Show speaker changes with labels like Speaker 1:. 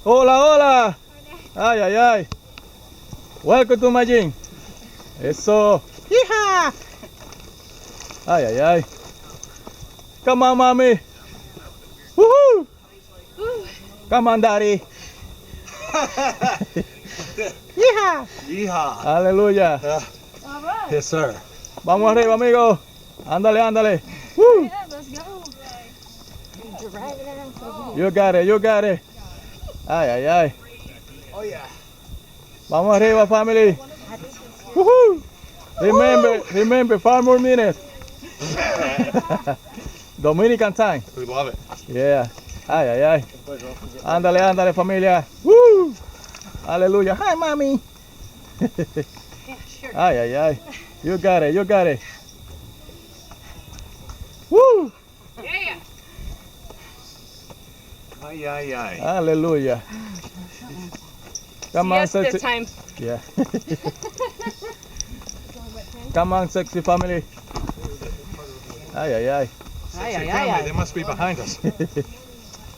Speaker 1: Hola, hola. Ay, ay, ay. Welcome to my gym. Eso. Hija. Ay, ay, ay. Come on, mommy. Woohoo. Come on, daddy. Hija.
Speaker 2: Yeehaw.
Speaker 1: Aleluya.
Speaker 3: All right.
Speaker 2: Yes, sir.
Speaker 1: Vamos arriba, amigo. Ándale, ándale. Woo.
Speaker 3: Yeah, let's go. Drag it out.
Speaker 1: You got it, you got it. Ay, ay, ay.
Speaker 2: Oh, yeah.
Speaker 1: Vamos arriba, family. Woohoo. Remember, 5 more minutes. Dominican time.
Speaker 2: We love it.
Speaker 1: Yeah. Ay, ay, ay. Ándale, ándale, familia. Woo. Aleluya. Hi, mommy.
Speaker 3: Yeah, sure.
Speaker 1: Ay, ay, ay. You got it, you got it. Woo.
Speaker 3: Yeah.
Speaker 2: Ay, ay, ay.
Speaker 1: Aleluya. Come on,
Speaker 3: Yes,
Speaker 1: sexy.
Speaker 3: this time.
Speaker 1: Yeah. Come on, sexy family. Ay, ay, ay.
Speaker 2: Sexy family, they must be behind us.